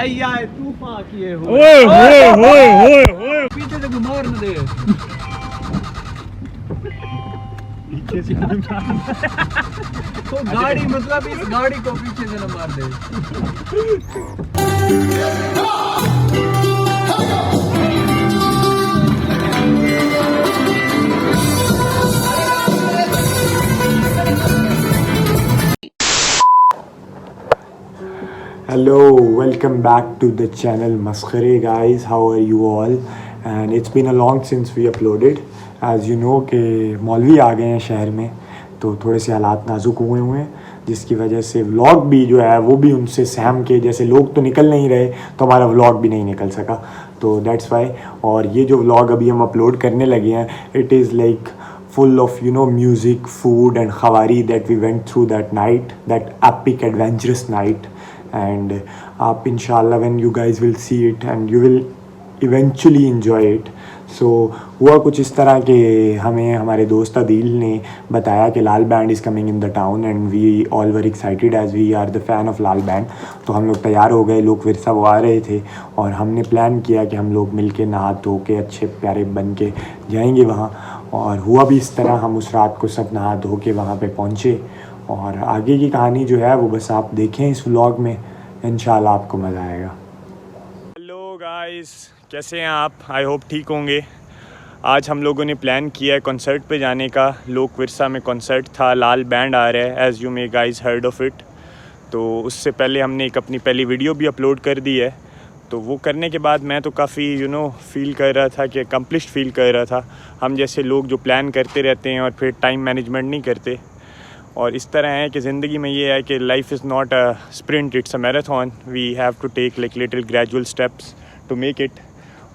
भैया तूफान किए हो। पीछे से घुमा न दे। पीछे से तो गाड़ी मतलब इस गाड़ी को पीछे से न मार दे। Hello, welcome back to the channel Maskhare guys. How are you all? And it's been a long since we uploaded. As you know कि मौलवी आ गए हैं शहर में, तो थोड़े से हालात नाजुक हुए हैं, जिसकी वजह से व्लॉग भी जो है वो भी उनसे सहम के, जैसे लोग तो निकल नहीं रहे तो हमारा व्लॉग भी नहीं निकल सका, तो दैट्स वाई। और ये जो व्लॉग अभी हम अपलोड करने लगे हैं, it is like full of music, food and khawari that we went through that night, that epic adventurous night. And आप inshallah when you guys will see it and you will eventually enjoy it. So हुआ कुछ इस तरह के, हमें हमारे दोस्त अदील ने बताया कि Laal band is coming in the town and we all were excited as we are the fan of Laal band. तो हम लोग तैयार हो गए, लोग विरसा वो आ रहे थे और हमने प्लान किया कि हम लोग मिल के नहा धो के अच्छे प्यारे बन के जाएंगे वहाँ। और हुआ भी इस तरह, हम उस रात को सब नहा धो के वहाँ पे पहुँचे और आगे की कहानी जो है वो बस आप देखें इस व्लॉग में, इंशाल्लाह आपको मज़ा आएगा। हेलो गाइस, कैसे हैं आप? आई होप ठीक होंगे। आज हम लोगों ने प्लान किया है कॉन्सर्ट पे जाने का। लोक विरसा में कॉन्सर्ट था, लाल बैंड आ रहा है, as you may guys heard of it. तो उससे पहले हमने एक अपनी पहली वीडियो भी अपलोड कर दी है। तो वो करने के बाद मैं तो काफ़ी फील कर रहा था कि अकम्पलिश्ड फील कर रहा था। हम जैसे लोग जो प्लान करते रहते हैं और फिर टाइम मैनेजमेंट नहीं करते, और इस तरह है कि ज़िंदगी में ये है कि life is not a sprint, it's a marathon. We have to take like little gradual steps to make it.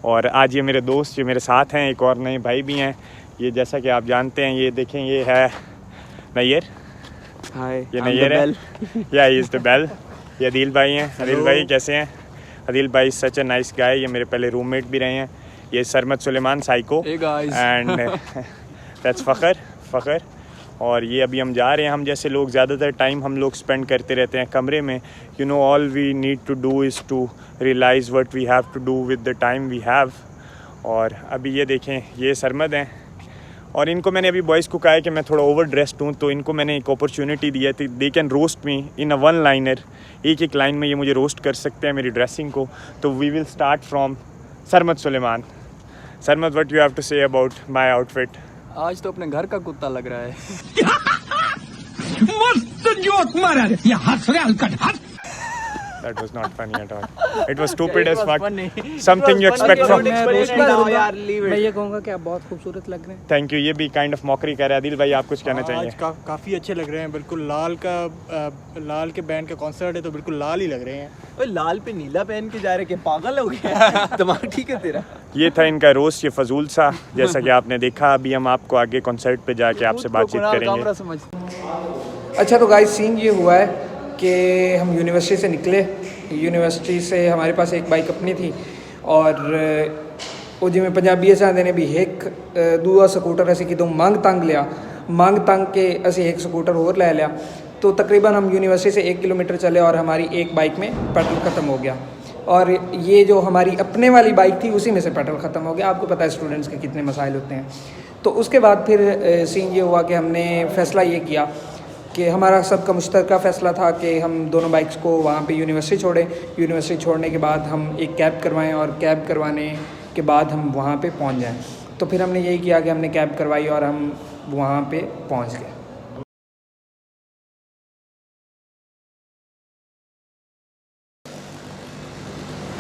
और आज ये मेरे दोस्त जो मेरे साथ हैं, एक और नए भाई भी हैं। ये जैसा कि आप जानते हैं, ये देखें, ये है नैयर। हाय, ये नैयर है, या ही इज़ द बेल। ये अदील भाई हैं। अदील भाई कैसे हैं? अदील भाई सच ए नाइस गाय, ये मेरे पहले रूममेट भी रहे हैं। ये Sarmad Suleman psycho and that's Fakhar. और ये अभी हम जा रहे हैं। हम जैसे लोग ज़्यादातर टाइम हम लोग स्पेंड करते रहते हैं कमरे में। All we need to do is to realise what we have to do with the time we have. और अभी ये देखें, ये सरमद हैं और इनको मैंने अभी बॉयज़ को कहा है कि मैं थोड़ा ओवर ड्रेस्ड हूँ, तो इनको मैंने एक अपॉर्चुनिटी दी है कि they can roast me in a one liner. एक लाइन में ये मुझे रोस्ट कर सकते हैं मेरी ड्रेसिंग को। तो we will start from Sarmad Suleman. Sarmad, what you have to say about my outfit? आज तो अपने घर का कुत्ता लग रहा है। मस्त जोक मारा रे, ये हंस रहे हलकट हंस। That was not funny at all. It was stupid as fuck. Something you expect from. मैं ये कहूँगा कि आप बहुत खूबसूरत लग रहे हैं। Thank you. ये भी kind of mockery कर रहा है। अदील भाई, आप कुछ कहना चाहिए? काफ़ी अच्छे लग रहे हैं। बिल्कुल लाल के बैंड का कॉन्सर्ट है तो बिल्कुल लाल ही लग रहे हैं। ओए, लाल पे नीला पहन के जा रहे के पागल हो गया? दिमाग ठीक है तेरा? ये था इनका रोस्ट, ये फजूल सा, जैसा कि आपने देखा। अभी हम आपको आगे कॉन्सर्ट पे जाके आपसे बातचीत करेंगे। अच्छा, तो गाइस सीन ये हुआ है कि हम यूनिवर्सिटी से निकले। यूनिवर्सिटी से हमारे पास एक बाइक अपनी थी और वो जिमें पंजाबी साहब ने भी एक दूआ स्कूटर असी कि मंग तंग के असी एक स्कूटर होर ले लिया। तो तकरीबन हम यूनिवर्सिटी से 1 किलोमीटर चले और हमारी एक बाइक में पेट्रोल ख़त्म हो गया। और ये जो हमारी अपने वाली बाइक थी उसी में से पेट्रोल ख़त्म हो गया। आपको पता है स्टूडेंट्स के कितने मसाइल होते हैं। तो उसके बाद फिर सीन ये हुआ कि हमने फ़ैसला ये किया कि हमारा सबका मुश्तरका फ़ैसला था कि हम दोनों बाइक्स को वहाँ पे यूनिवर्सिटी छोड़ें। यूनिवर्सिटी छोड़ने के बाद हम एक कैब करवाएं और कैब करवाने के बाद हम वहाँ पे पहुँच जाएं। तो फिर हमने यही किया कि हमने कैब करवाई और हम वहाँ पे पहुँच गए।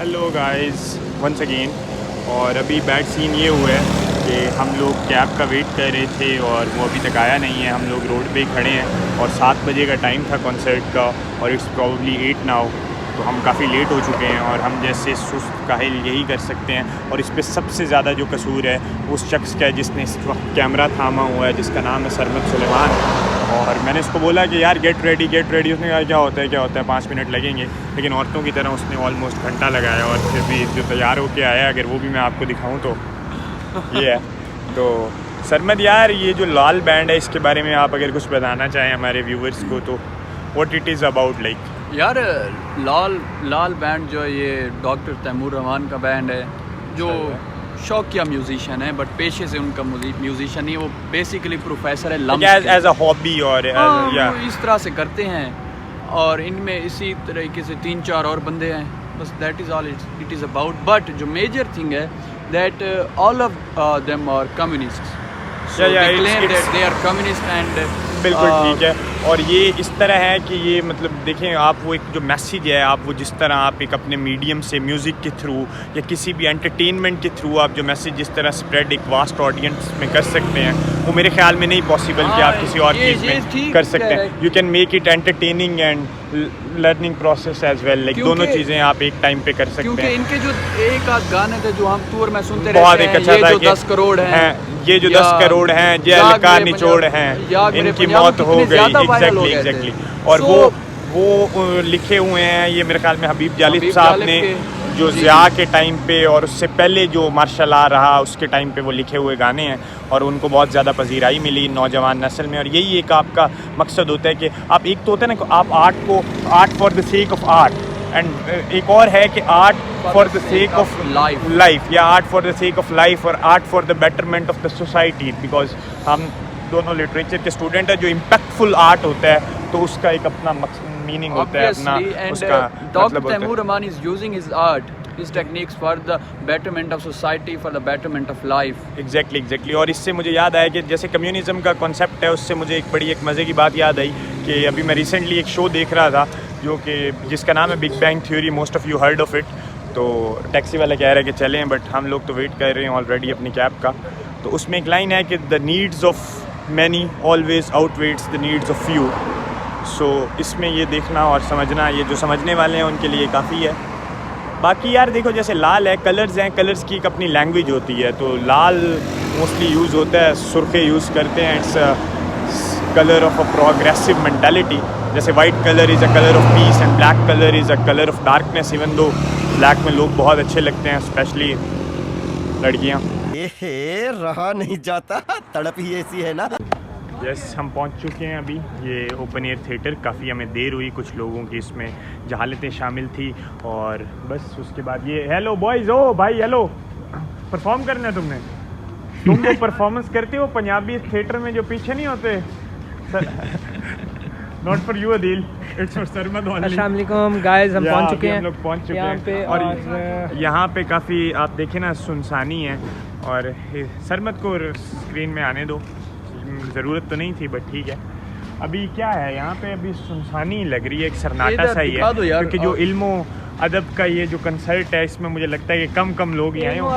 Hello guys, once again. और अभी बैड सीन ये हुआ है कि हम लोग कैब का वेट कर रहे थे और वो अभी तक आया नहीं है। हम लोग रोड पे ही खड़े हैं और 7 बजे का टाइम था कॉन्सर्ट का और इट्स प्रॉब्ली 8 नाउ। तो हम काफ़ी लेट हो चुके हैं और हम जैसे सुस्त काहिल यही कर सकते हैं। और इस पर सबसे ज़्यादा जो कसूर है उस शख्स का है जिसने इस वक्त कैमरा थामा हुआ है, जिसका नाम है सरमद सुलेमान। और मैंने उसको बोला कि यार गेट रेडी। उसने कहा क्या होता है 5 मिनट लगेंगे। लेकिन औरतों की तरह उसने ऑलमोस्ट घंटा लगाया और फिर भी जो तैयार होके आया, अगर वो भी मैं आपको दिखाऊं तो ये है। तो सरमद यार, ये जो लाल बैंड है इसके बारे में आप अगर कुछ बताना चाहें हमारे व्यूवर्स को, तो what it is about like? यार लाल बैंड जो है ये डॉक्टर तैमूर रहमान का बैंड है, जो शौकिया म्यूजिशियन है, बट पेशे से उनका म्यूजिशियन नहीं, वो बेसिकली प्रोफेसर है लम्स एज अ हॉबी और वो इस तरह से करते हैं। और इनमें इसी तरीके से 3-4 और बंदे हैं, बस that is all it is about. But जो मेजर थिंग है that all of them are communist, so they claim that they are communist and बिल्कुल ठीक है। और ये इस तरह है कि ये मतलब देखें आप, वो एक जो मैसेज है, आप वो जिस तरह आप एक अपने मीडियम से म्यूज़िक के थ्रू या किसी भी एंटरटेनमेंट के थ्रू आप जो मैसेज जिस तरह स्प्रेड एक वास्ट ऑडियंस में कर सकते हैं, वो मेरे ख्याल में नहीं पॉसिबल कि आप किसी और चीज़ में कर सकते हैं। You can make it entertaining and learning process as well, like दोनों चीज़ें आप एक टाइम पे कर सकते हैं। क्योंकि इनके जो एक आध गाने थे जो हम टूर में सुनते बहुत रहते एक हैं, अच्छा ये था जो कि 10 करोड़ हैं, ये जो 10 करोड़ हैं, जेल का निचोड़ हैं, इनकी मौत हो गई, एग्जैक्टली। और वो लिखे हुए हैं, ये मेरे ख्याल में हबीब जालिब साहब ने जो ज़िया के टाइम पे और उससे पहले जो मार्शल आ रहा उसके टाइम पे वो लिखे हुए गाने हैं, और उनको बहुत ज़्यादा पजीराई मिली नौजवान नस्ल में। और यही एक आपका मकसद होता है कि आप, एक तो होता है ना कि आप आर्ट को art for the sake of art, and एक और है कि art for the sake of life, या art for the sake of life, और art for the betterment of the society. Because हम दोनों लिटरेचर के स्टूडेंट हैं। जो इम्पैक्टफुल आर्ट होता है तो उसका एक अपना मीनिंग होता है, अपना उसका doctor Taimur Rahman is using his art, his techniques for the betterment of society, for the betterment of life. Exactly. और इससे मुझे याद आया कि जैसे कम्युनिज्म का कॉन्सेप्ट है, उससे मुझे एक बड़ी एक मज़े की बात याद आई कि अभी मैं रिसेंटली एक शो देख रहा था जो कि जिसका नाम है big bang theory, most of you heard of it. तो टैक्सी वाला कह रहा है कि चलें, बट हम लोग तो वेट कर रहे हैं ऑलरेडी अपनी कैब का। तो उसमें एक लाइन है कि the needs of many always outweighs the needs of few. So इसमें ये देखना और समझना, ये जो समझने वाले हैं उनके लिए काफ़ी है। बाकी यार देखो, जैसे लाल है, कलर्स हैं, कलर्स की एक अपनी लैंग्वेज होती है। तो लाल मोस्टली यूज़ होता है, सुर्खे यूज़ करते हैं, it's colour of a progressive mentality. जैसे white colour is a colour of peace and black colour is a colour of darkness, even though black में लोग बहुत अच्छे लगते हैं, स्पेशली लड़कियाँ। रहा नहीं जाता, तड़प ही ऐसी है ना। यस, हम पहुंच चुके हैं अभी ये ओपन एयर थिएटर। काफ़ी हमें देर हुई, कुछ लोगों की इसमें जहालतें शामिल थी, और बस उसके बाद ये हेलो बॉयज़, ओ भाई हेलो, परफॉर्म करना है तुमने? तुम वो परफॉर्मेंस करते हो पंजाबी थिएटर में जो पीछे नहीं होते? Not for you Adeel, it's for Sarmad only. अस्सलाम वालेकुम गाइस, हम पहुंच चुके हैं, हम लोग पहुंच चुके यहाँ पे। हैं। और यहाँ पे काफ़ी आप देखें ना सुनसानी है, और सरमद को स्क्रीन में आने दो, ज़रूरत तो नहीं थी बट ठीक है। अभी क्या है यहाँ पे, अभी सुनसानी लग रही है, एक सन्नाटा सा ही है, क्योंकि जो इल्मो अदब का ये जो कंसर्ट है इसमें मुझे लगता है कि कम लोग ही आए हों।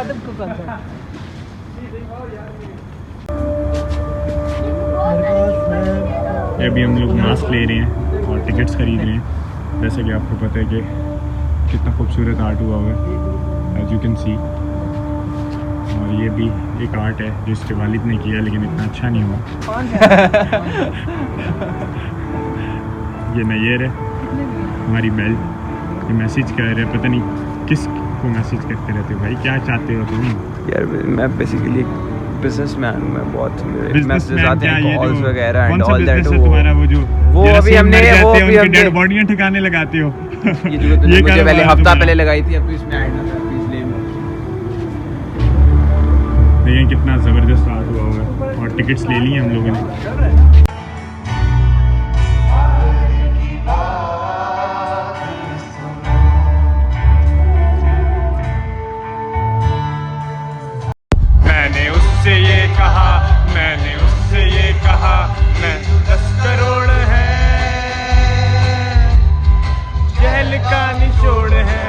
अभी हम लोग मास्क ले रहे हैं और टिकट्स खरीद रहे हैं। जैसे कि आपको पता है कि कितना खूबसूरत आर्ट हुआ हुआ है, एज यू कैन सी। और ये भी एक आर्ट है जो इसके वालिद ने किया, लेकिन इतना अच्छा नहीं हुआ। ये नैयर है, हमारी बेल, ये मैसेज कर रहे हैं, पता नहीं किस को मैसेज करते रहते हो भाई, क्या चाहते हो तुम? यार मैं बेसिकली बिजनेसमैन हूं, मैं बहुत मैसेज आते हैं, कॉल्स वगैरह एंड ऑल दैट। वो अभी हमने डेड बॉडीਆਂ ठिकाने लगाते हो। ये जो मुझे पहले हफ्ता पहले लगाई थी, अब तो इसमें ऐड ना कर प्लीज ले लो। देखिए कितना ज़बरदस्त आर्ट हुआ है, और टिकट्स ले ली हम लोगों ने। मैंने उससे ये कहा, मैंने उससे ये कहा, मैं 10 करोड़ है, जहल का निचोड़ है।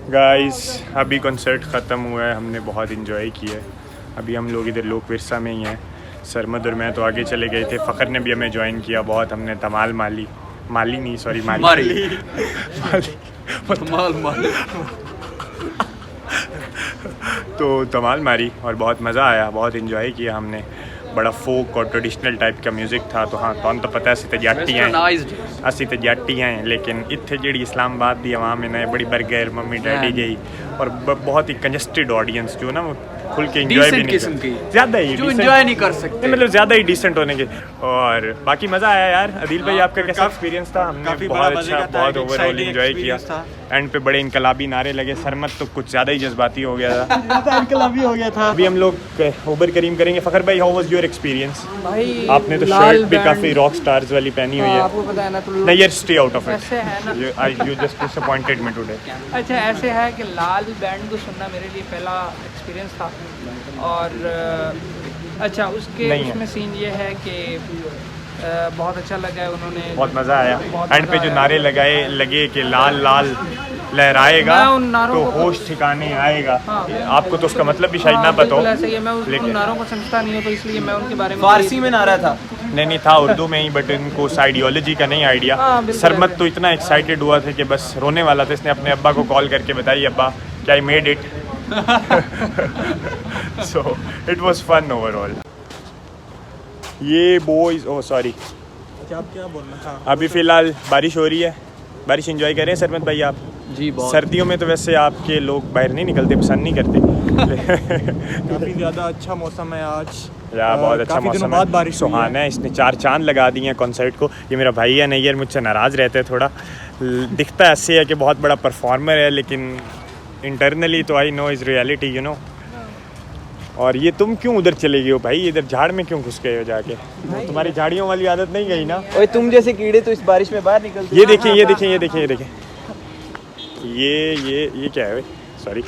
गाइस अभी कॉन्सर्ट ख़त्म हुआ है, हमने बहुत इन्जॉय किया है। अभी हम लोग इधर लोक विरसा में ही हैं। सरमद और मैं तो आगे चले गए थे, फ़खर ने भी हमें ज्वाइन किया, बहुत हमने धमाल माली। माली नहीं, सॉरी माली मारी तो धमाल मारी और बहुत मज़ा आया, बहुत इन्जॉय किया हमने। बड़ा फोक और ट्रेडिशनल टाइप का म्यूजिक था। तो हाँ तो पता है असी तो जाटी हैं, लेकिन इत्थे जी इस्लामाबाद की आवाम है ना बड़ी बर्गर मम्मी डैडी गई और बहुत ही कंजस्टेड ऑडियंस जो ना वो खुल के एंजॉय भी नहीं कर, ज़्यादा ही जो एंजॉय नहीं कर सकते, मतलब ज़्यादा ही डिसेंट होने के। और बाकी मज़ा आया यार। अदील भाई आपका कैसा एक्सपीरियंस था? हमने बहुत अच्छा, बहुत ओवरऑल एंजॉय किया। एंड पे बड़े इनकलाबी नारे लगे। सरमत तो कुछ ज़्यादा ही जज्बाती हो गया था इनकलाबी हो गया था। अभी हम लोग ओबर करीम करेंगे। फ़खर भाई हाउ वाज योर एक्सपीरियंस? भाई आपने तो शर्ट भी काफ़ी रॉक स्टार्स वाली पहनी हुई है। आपको पता है ना, तो नहीं यार स्टे आउट ऑफ ऐसे है ना, it. You just disappointed me today. अच्छा ऐसे है कि लाल बैंड को सुनना मेरे लिए पहला एक्सपीरियंस था। और अच्छा उसमें सीन ये है कि बहुत अच्छा लगा है, उन्होंने बहुत मज़ा आया। एंड पे जो नारे लगे कि लाल लाल लहराएगा तो होश ठिकाने आएगा। हाँ। आपको तो उसका मतलब भी शायद ना पता हो। मैं उन नारों को समझता नहीं हूँ, तो इसलिए मैं उनके बारे में फारसी में नारा था। नहीं था उर्दू में ही, बट इनको उस आइडियोलॉजी का नहीं आइडिया। सरमत तो इतना एक्साइटेड हुआ था कि बस रोने वाला था। इसने अपने अब्बा को कॉल करके बताई, अब्बा क्या I made it. So it was fun overall. ये बॉयज सॉरी आप क्या बोलना था? अभी फ़िलहाल बारिश हो रही है, बारिश एंजॉय करें सरमत भाई आप? जी बहुत। सर्दियों में तो वैसे आपके लोग बाहर नहीं निकलते, पसंद नहीं करते। काफ़ी ज़्यादा अच्छा मौसम है आज या बहुत अच्छा मौसम बाद बारिश सुहाना है। इसने 4 चांद लगा दिए हैं कॉन्सर्ट को। ये मेरा भाई है नैयर, मुझसे नाराज़ रहते हैं थोड़ा। दिखता ऐसे है कि बहुत बड़ा परफॉर्मर है, लेकिन इंटरनली तो I know is reality you know. और ये तुम क्यों उधर चले गए हो भाई? इधर झाड़ में क्यों घुस गए हो जाके? तुम्हारी झाड़ियों वाली आदत नहीं गई ना? ओए तुम जैसे कीड़े तो इस बारिश में बाहर निकलते। ये देखिए ये देखिए ये देखिए ये देखिए ये क्या है भाई? सॉरी,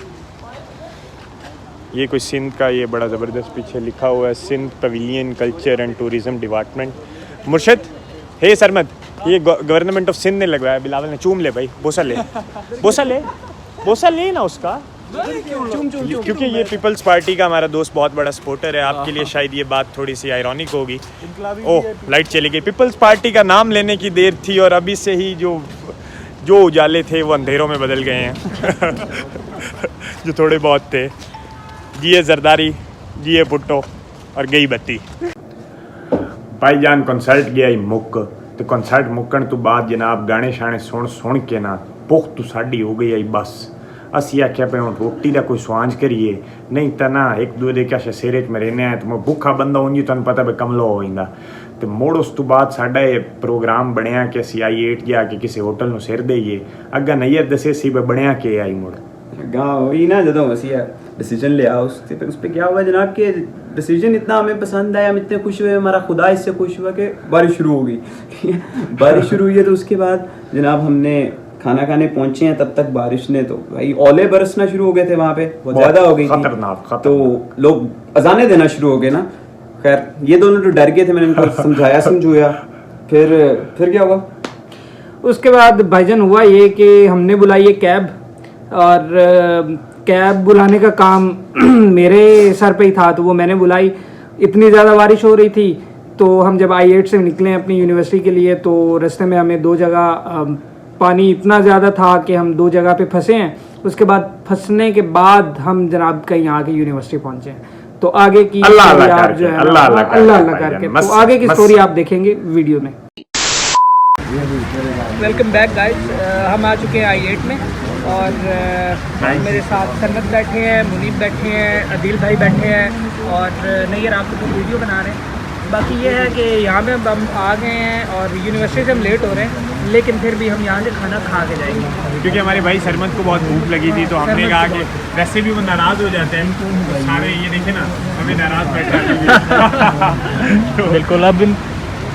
ये कोई सिंध का ये बड़ा ज़बरदस्त पीछे लिखा हुआ है Sindh pavilion culture and tourism department. मुर्शद हे सरमद, ये गवर्नमेंट ऑफ सिंध ने लगवाया। बिलावल ने चूम ले भाई, बोसा ले ना उसका। क्योंकि ये पीपल्स पार्टी का हमारा दोस्त बहुत बड़ा सपोर्टर है। आपके लिए शायद ये बात थोड़ी सी आयरॉनिक होगी। ओह लाइट चली गई। पीपल्स पार्टी का नाम लेने की देर थी और अभी से ही जो उजाले थे वो अंधेरों में बदल गए हैं। जो थोड़े बहुत थे। जिए जरदारी, जिए भुट्टो और गई बत्ती। भाईजान कॉन्सर्ट गया ही मुक तो कॉन्सर्ट मुक्कण तो बाद जनाब गाने शाने सुन के ना भुख तो साड़ी हो गई आई बस। असी आख्या पे हूँ रोटी का कोई स्वांज करिए, नहीं तो ना एक दूसरे क्या शेरे च मरेने आए तो मैं भुखा बंदा हूँ जी तुम पता भी कमलो हो जाता। तो मुड़ उस तो बाद साडा ये प्रोग्राम बनया कि असी आई 8 जाके किसी होटल में सिर देइए। अग्गा नैयर दसे सी बनया के आई मुड़ गाँव ही ना जो असी डिसीजन लिया उस पर क्या हुआ जनाब के डिसीजन इतना हमें पसंद आया, हम इतने खुश हुए, हमारा खुदा इससे खुश हुआ कि बारिश शुरू हो गई। बारिश शुरू हुई है तो उसके बाद जनाब हमने खाना खाने पहुंचे हैं, तब तक बारिश ने तो भाई ओले बरसना शुरू हो गए थे वहाँ पे, बहुत ज़्यादा हो गई खतरनाक। तो लोग अजाने देना शुरू हो गए ना। खैर ये दोनों तो डर गए थे, मैंने उनको समझाया। फिर क्या हुआ? उसके बाद भाईजान हुआ ये कि हमने बुलाई एक कैब, और कैब बुलाने का काम मेरे सर पे ही था, तो वो मैंने बुलाई। इतनी ज़्यादा बारिश हो रही थी तो हम जब I-8 से निकले अपनी यूनिवर्सिटी के लिए तो रास्ते में हमें 2 जगह पानी इतना ज़्यादा था कि हम 2 जगह पे फंसे हैं। उसके बाद फंसने के बाद हम जनाब कहीं आगे यूनिवर्सिटी पहुंचे हैं। तो आगे की अल्लाह आप जो है अल्लाह करके तो आगे की स्टोरी आप देखेंगे वीडियो में। वेलकम बैक गाइस, हम आ चुके हैं I-8 में और मेरे साथ सरमत बैठे हैं, मुनीब बैठे हैं, अदील भाई बैठे हैं और नैयर आपको तो वीडियो बना रहे हैं। बाकी ये है कि यहाँ पे हम आ गए हैं और यूनिवर्सिटी से हम लेट हो रहे हैं, लेकिन फिर भी हम यहाँ से खाना खा के जाएंगे क्योंकि हमारे भाई सरमत को बहुत भूख लगी थी। तो हमने कहा कि वैसे भी वो नाराज़ हो जाते हैं सारे, ये देखे ना हमें नाराज़ बैठ बिल्कुल। अब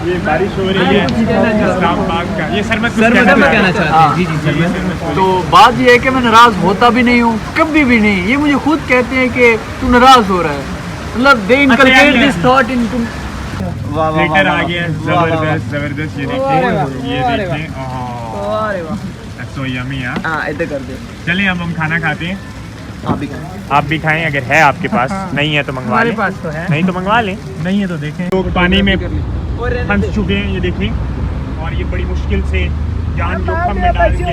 ये बारिश हो रही है इस्लामाबाद का, ये सरमत कहना चाहते हैं। तो बात ये है कि मैं नाराज़ होता भी नहीं हूँ, कभी भी नहीं। ये मुझे खुद कहते हैं कि तू नाराज़ हो रहा है, मतलब they inculcate this thought into. Letter आ गया जबरदस्त। ये देखिए अरे वाह सो यमी। हाँ इधर कर दे। चलिए अब हम खाना खाते हैं। आप भी खाएं अगर है आपके पास, नहीं है तो मंगवा लें। पास तो है, नहीं तो मंगवा लें, नहीं है तो देखें। लोग पानी में फंस चुके हैं ये देखें, और ये बड़ी मुश्किल से जान जोखिम में डाल के।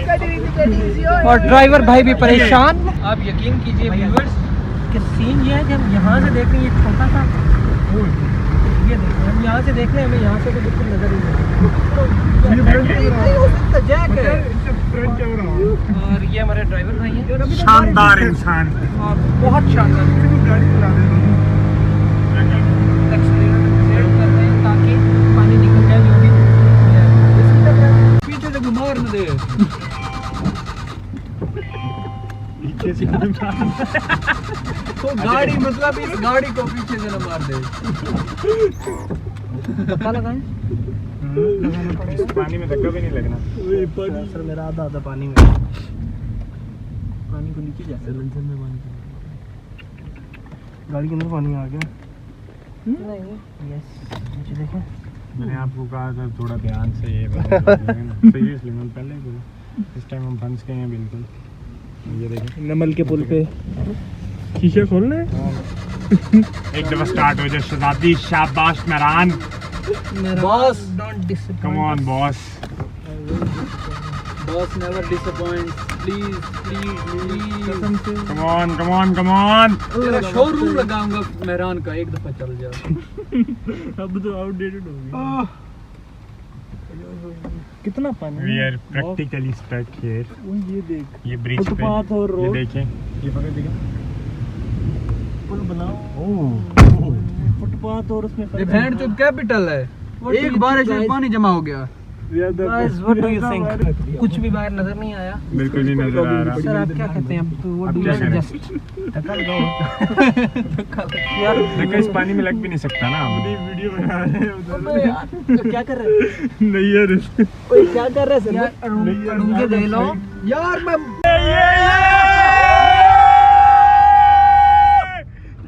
और ड्राइवर भाई भी परेशान। आप यकीन कीजिए व्यूअर्स कि सीन ये है कि हम यहाँ से देख रहे हैं ये छोटा सा, ये देखिए हम यहाँ से देख रहे हैं, हमें यहाँ से तो बिल्कुल नजर ही नहीं। और ये हमारे ड्राइवर भाई हैं, शानदार इंसान और बहुत शानदार एक्सीलेटर कर रहे हैं ताकि पानी निकल जाए जो भी पीछे से घुमा न दे। पीछे से तो गाड़ी मतलब इस गाड़ी को पीछे से न मार दे। धक्का लगाएं। पानी में धक्का भी नहीं लगना। सर मेरा आधा पानी में, पानी को नीचे जाता है में पानी, गाड़ी के अंदर पानी आ गया। नहीं यस नीचे देखें। मैंने आपको कहा था थोड़ा ध्यान से ये सीरियसली मैं पहले ही बोला, इस टाइम हम फंस गए हैं बिल्कुल। ये देखें नमल के पुल पे शीशे खोलना है। एक दफा स्टार्ट हो जाए शहजादी। शाबाश Mehran, boss don't disappoint. Come on boss. Boss never disappoints, please please please. Come on come on come on. तेरा शोरूम लगाऊंगा मेहरान का, एक दफा चल जा। अब तो आउटडेटेड हो गया। कितना पानी we are practically stuck here. ये देख, ये ब्रिज पे फुटपाथ और ये रोड। देखें, ये पकड़ देखें। पुल बनाओ, ओह फुटपाथ और उसमें ये बैंड कैपिटल है। एक बारिश में पानी जमा हो गया। Guys, what do you think? कुछ भी बाहर नजर नहीं आया। बिल्कुल नहीं नजर आ रहा। सर आप क्या कहते हैं? What do you suggest? धक्का लगाओ। यार देखो इस पानी में लग भी नहीं सकता ना। वीडियो बना रहे हैं उधर। अबे यार, क्या कर रहे हैं? नहीं यार, ओए क्या कर रहे हैं सर? यार अड़ूंगे दे लो। यार मैं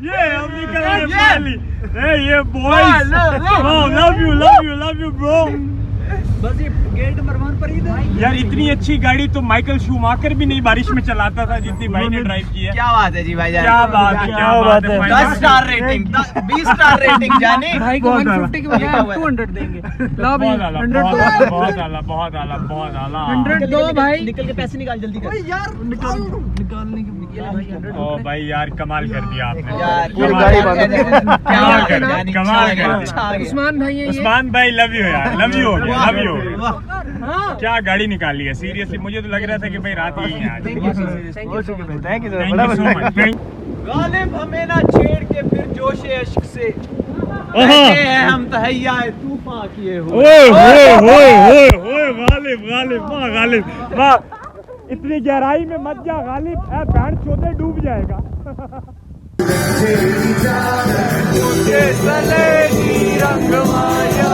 ये हम निकल गए फाइनली। ये बॉयज, लव यू ब्रो। बस ये गेट नंबर 1 पर ही था। यार इतनी अच्छी गाड़ी तो माइकल शूमाकर भी नहीं बारिश में चलाता था जितनी भाई ने ड्राइव की है। क्या बात है जी भाई जान, क्या बात है, क्या बात है। 10 स्टार रेटिंग, 20 स्टार रेटिंग जाने। भाई को 150 के बजाय 200 देंगे। लो भी बहुत आला, 100 बहुत दो। आला, बहुत आला, बहुत आला, बहुत आला। 100 दो भाई। निकल के पैसे निकाल जल्दी कर। यार निकालने के ओ भाई यार कमाल कर दिया आपने। यार कमाल गाड़ी कर दिया। कमाल कर दिया, कमाल कर दिया। उस्मान भाई है ये। उस्मान भाई लव यू यार, लव यू हो गया, लव यू। हाँ। क्या गाड़ी निकाली है सीरियसली। मुझे तो लग रहा था कि भाई रात ही है आज। Thank you sir. Thank you so much. Ghalib हमें ना छेड़ के फिर जोशे इश्क से कहते हैं हम तहैया तूफान किए हो। गालिब गालिब वाह, गालिब वाह। इतनी गहराई में मत जा गालिब, बैंड चौथे डूब जाएगा। रंग माया